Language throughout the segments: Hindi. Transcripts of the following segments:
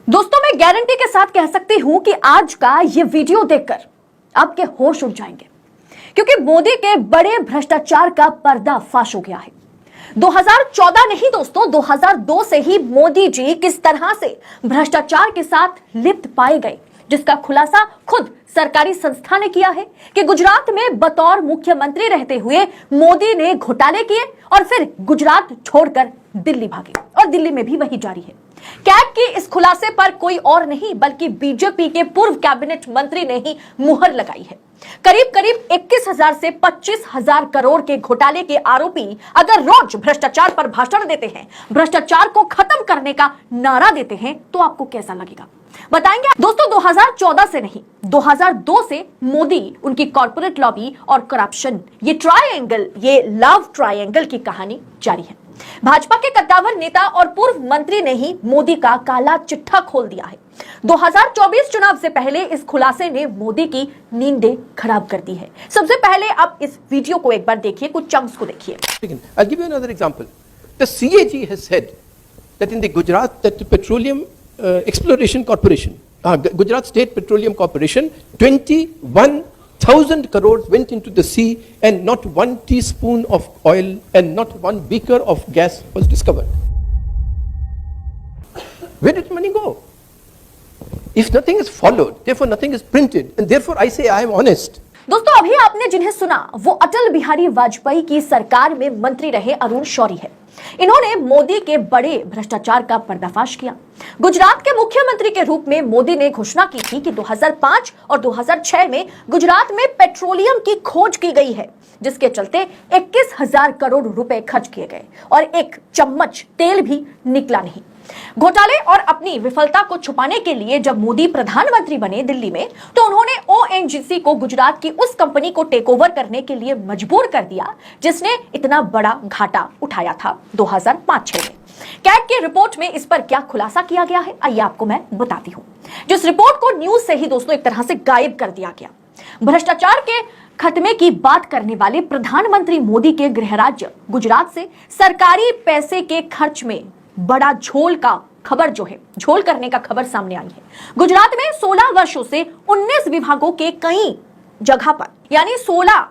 दोस्तों, मैं गारंटी के साथ कह सकती हूं कि आज का ये वीडियो देखकर आपके होश उड़ जाएंगे, क्योंकि मोदी के बड़े भ्रष्टाचार का पर्दाफाश हो गया है। 2014 नहीं दोस्तों, 2002 से ही मोदी जी किस तरह से भ्रष्टाचार के साथ लिप्त पाए गए, जिसका खुलासा खुद सरकारी संस्था ने किया है कि गुजरात में बतौर मुख्यमंत्री रहते हुए मोदी ने घोटाले किए और फिर गुजरात छोड़कर दिल्ली भागे और दिल्ली में भी वही जारी है। कैग की इस खुलासे पर कोई और नहीं बल्कि बीजेपी के पूर्व कैबिनेट मंत्री ने ही मुहर लगाई है। करीब करीब 21,000 से 25,000 करोड़ के घोटाले के आरोपी अगर रोज भ्रष्टाचार पर भाषण देते हैं, भ्रष्टाचार को खत्म करने का नारा देते हैं, तो आपको कैसा लगेगा बताएंगे दोस्तों। 2014 से नहीं, 2002 से मोदी, उनकी कॉर्पोरेट लॉबी और करप्शन, ये ट्रायंगल, ये लव ट्रायंगल की कहानी जारी है। भाजपा के कद्दावर नेता और पूर्व मंत्री ने ही मोदी का काला चिट्ठा खोल दिया है। 2024 चुनाव से पहले इस खुलासे ने मोदी की नींदें खराब कर दी है। सबसे पहले आप इस वीडियो को एक बार देखिए, कुछ चंक्स को देखिए। I'll give you another example. The CAG has said that in the Gujarat, that the Petroleum Exploration Corporation, Gujarat State Petroleum Corporation, 21,000 crores went into the sea and not one teaspoon of oil and not one beaker of gas was discovered. Where did money go? If nothing is followed, therefore nothing is printed, and therefore I say I am honest. दोस्तों, अभी आपने जिन्हें सुना वो अटल बिहारी वाजपेयी की सरकार में मंत्री रहे अरुण शौरी है। इन्होंने मोदी के बड़े भ्रष्टाचार का पर्दाफाश किया। गुजरात के मुख्यमंत्री के रूप में मोदी ने घोषणा की थी कि 2005 और 2006 में गुजरात में पेट्रोलियम की खोज की गई है, जिसके चलते 21,000 करोड़ रुपए खर्च किए गए और एक चम्मच तेल भी निकला नहीं। घोटाले और अपनी विफलता को छुपाने के लिए जब मोदी प्रधानमंत्री बने दिल्ली में, तो उन्होंने ओएनजीसी को गुजरात की उस कंपनी को टेक ओवर करने के लिए मजबूर कर दिया जिसने इतना बड़ा घाटा उठाया था 2005-6 में। कैग की रिपोर्ट में इस पर क्या खुलासा किया गया है, आइए आपको मैं बताती हूं। जिस रिपोर्ट को न्यूज से ही दोस्तों एक तरह से गायब कर दिया गया। भ्रष्टाचार के खत्मे की बात करने वाले प्रधानमंत्री मोदी के गृह राज्य गुजरात से सरकारी पैसे के खर्च में बड़ा झोल का खबर जो है, झोल करने का खबर सामने आई है। गुजरात में 16 वर्षों से 19 विभागों के कई जगह पर, यानी 16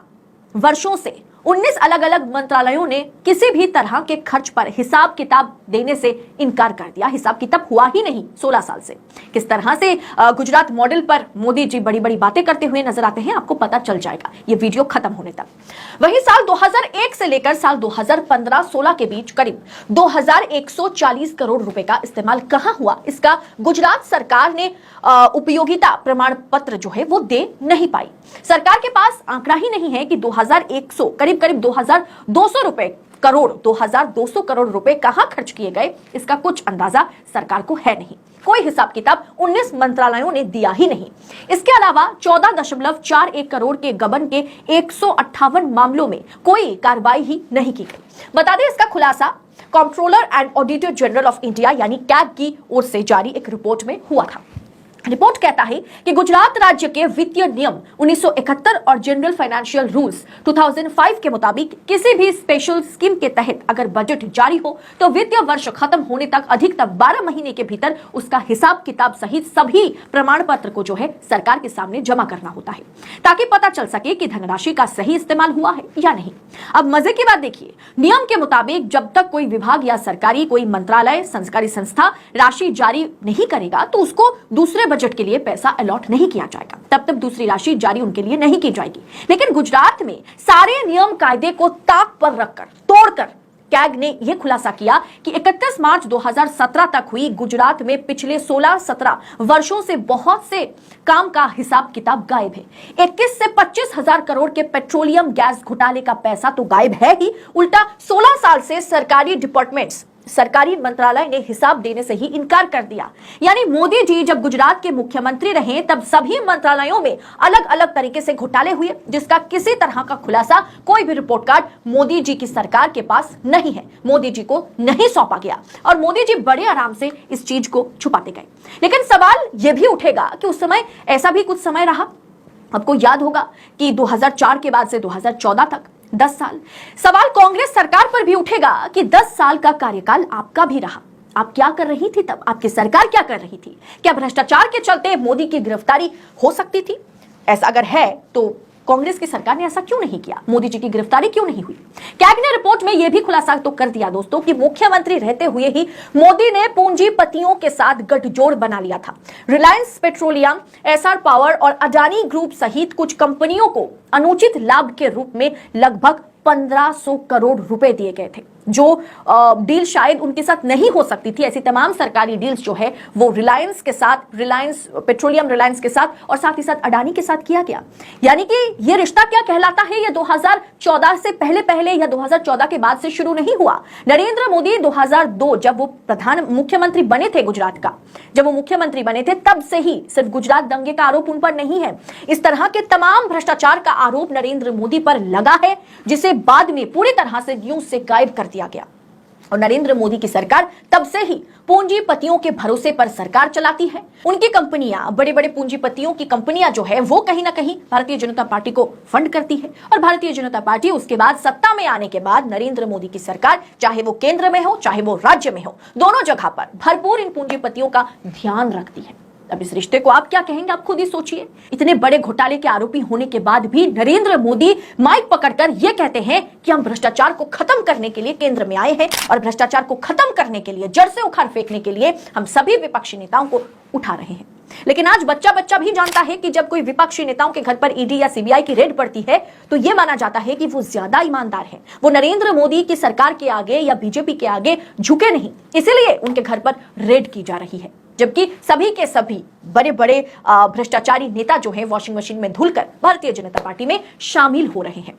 वर्षों से 19 अलग अलग मंत्रालयों ने किसी भी तरह के खर्च पर हिसाब किताब देने से इनकार कर दिया। हिसाब किताब हुआ ही नहीं 16 साल से। किस तरह से गुजरात मॉडल पर मोदी जी बड़ी बड़ी बातें करते हुए नजर आते हैं, आपको पता चल जाएगा ये वीडियो खत्म होने तक। वहीं साल 2001 से लेकर साल 2015-16 के बीच करीब 2140 करोड़ रुपए का इस्तेमाल कहां हुआ, इसका गुजरात सरकार ने उपयोगिता प्रमाण पत्र जो है वो दे नहीं पाई। सरकार के पास आंकड़ा ही नहीं है कि 2100 करीब 2200 करोड़ रुपए कहां खर्च किए गए, इसका कुछ अंदाजा सरकार को है नहीं। कोई हिसाब किताब 19 मंत्रालयों ने दिया ही नहीं। इसके अलावा 14.41 करोड़ के गबन के 158 मामलों में कोई कार्रवाई ही नहीं की गई। बता दें, इसका खुलासा controller and auditor general of India यानी कैग की ओर से जारी एक रिपोर्ट में हुआ था। रिपोर्ट कहता है कि गुजरात राज्य के वित्तीय नियम 1971 और जनरल फाइनेंशियल रूल्स 2005 के मुताबिक किसी भी स्पेशल स्कीम के तहत अगर बजट जारी हो तो वित्तीय वर्ष खत्म होने तक अधिकतम 12 महीने के भीतर उसका हिसाब किताब सहित सभी प्रमाण पत्र को जो है सरकार के सामने जमा करना होता है, ताकि पता चल सके कि धनराशि का सही इस्तेमाल हुआ है या नहीं। अब मजे की बात देखिए, नियम के मुताबिक जब तक कोई विभाग या सरकारी कोई मंत्रालय, सरकारी संस्था राशि जारी नहीं करेगा तो उसको दूसरे बजट के लिए पैसा अलॉट नहीं किया जाएगा, तब तक दूसरी राशि जारी उनके लिए नहीं की जाएगी। लेकिन गुजरात में सारे नियम कायदे को ताक पर रखकर, तोड़कर कैग ने यह खुलासा किया कि 31 मार्च 2017 तक हुई गुजरात में पिछले 16-17 वर्षों से बहुत से काम का हिसाब किताब गायब है। 21 से 25,000 करोड़ के पेट्रोलियम गैस घोटाले का पैसा तो गायब है ही, उल्टा 16 साल से सरकारी डिपार्टमेंट्स, सरकारी मंत्रालय ने हिसाब देने से ही इनकार कर दिया। यानी मोदी जी जब गुजरात के मुख्यमंत्री रहे तब सभी मंत्रालयों में अलग अलग तरीके से घोटाले हुए, जिसका किसी तरह का खुलासा, कोई भी रिपोर्ट कार्ड मोदी जी की सरकार के पास नहीं है, मोदी जी को नहीं सौंपा गया और मोदी जी बड़े आराम से इस चीज को छुपाते गए। लेकिन सवाल यह भी उठेगा कि उस समय ऐसा भी कुछ समय रहा। आपको याद होगा कि 2004 के बाद से 2014 तक 10 साल। सवाल कांग्रेस सरकार पर भी उठेगा कि 10 साल का कार्यकाल आपका भी रहा, आप क्या कर रही थी तब? आपकी सरकार क्या कर रही थी? क्या भ्रष्टाचार के चलते मोदी की गिरफ्तारी हो सकती थी? ऐसा अगर है तो कांग्रेस की सरकार ने ऐसा क्यों नहीं किया? मोदी जी की गिरफ्तारी क्यों नहीं हुई? कैबिनेट रिपोर्ट में यह भी खुलासा तो कर दिया दोस्तों कि मुख्यमंत्री रहते हुए ही मोदी ने पूंजीपतियों के साथ गठजोड़ बना लिया था। रिलायंस पेट्रोलियम, एसआर पावर और अडानी ग्रुप सहित कुछ कंपनियों को अनुचित लाभ के रूप में लगभग 1500 करोड़ रुपए दिए गए थे। जो डील शायद उनके साथ नहीं हो सकती थी, ऐसी तमाम सरकारी डील्स जो है वो रिलायंस के साथ, रिलायंस पेट्रोलियम रिलायंस के साथ और साथ ही साथ अडानी के साथ किया गया। यानी कि ये रिश्ता क्या कहलाता है, ये 2014 से पहले या 2014 के बाद से शुरू नहीं हुआ। नरेंद्र मोदी 2002 जब वो मुख्यमंत्री बने थे गुजरात का, जब वो मुख्यमंत्री बने थे तब से ही सिर्फ गुजरात दंगे का आरोप उन पर नहीं है, इस तरह के तमाम भ्रष्टाचार का आरोप नरेंद्र मोदी पर लगा है, जिसे बाद में पूरी तरह से न्यूज से गायब कर दिया गया। और नरेंद्र मोदी की सरकार तब से ही पूंजीपतियों के भरोसे पर सरकार चलाती है। उनकी कंपनियां, बड़े बड़े पूंजीपतियों की कंपनियां जो है वो कहीं ना कहीं भारतीय जनता पार्टी को फंड करती है और भारतीय जनता पार्टी उसके बाद सत्ता में आने के बाद नरेंद्र मोदी की सरकार, चाहे वो केंद्र में हो चाहे वो राज्य में हो, दोनों जगह पर भरपूर इन पूंजीपतियों का ध्यान रखती है। अब इस रिश्ते को आप क्या कहेंगे, आप खुद ही सोचिए। इतने बड़े घोटाले के आरोपी होने के बाद भी नरेंद्र मोदी माइक पकड़कर यह कहते हैं कि हम भ्रष्टाचार को खत्म करने के लिए केंद्र में आए हैं और भ्रष्टाचार को खत्म करने के लिए, जड़ से उखाड़ फेंकने के लिए हम सभी विपक्षी नेताओं को उठा रहे हैं। लेकिन आज बच्चा भी जानता है कि जब कोई विपक्षी नेताओं के घर पर ईडी या सीबीआई की रेड पड़ती है तो यह माना जाता है कि वो ज्यादा ईमानदार है, वो नरेंद्र मोदी की सरकार के आगे या बीजेपी के आगे झुके नहीं, इसीलिए उनके घर पर रेड की जा रही है। जबकि सभी के सभी बड़े बड़े भ्रष्टाचारी नेता जो हैं वॉशिंग मशीन में धुलकर भारतीय जनता पार्टी में शामिल हो रहे हैं।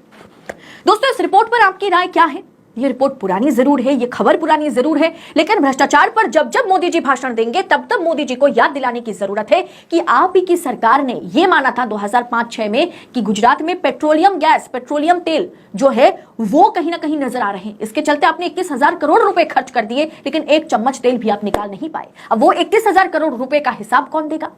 दोस्तों, इस रिपोर्ट पर आपकी राय क्या है? ये रिपोर्ट पुरानी जरूर है, ये खबर पुरानी जरूर है, लेकिन भ्रष्टाचार पर जब जब मोदी जी भाषण देंगे तब तब मोदी जी को याद दिलाने की जरूरत है कि आप ही की सरकार ने ये माना था 2005-6 में कि गुजरात में पेट्रोलियम गैस, पेट्रोलियम तेल जो है वो कहीं ना कहीं नजर आ रहे हैं। इसके चलते आपने 21,000 करोड़ रुपए खर्च कर दिए, लेकिन एक चम्मच तेल भी आप निकाल नहीं पाए। अब वो 21,000 करोड़ रुपए का हिसाब कौन देगा?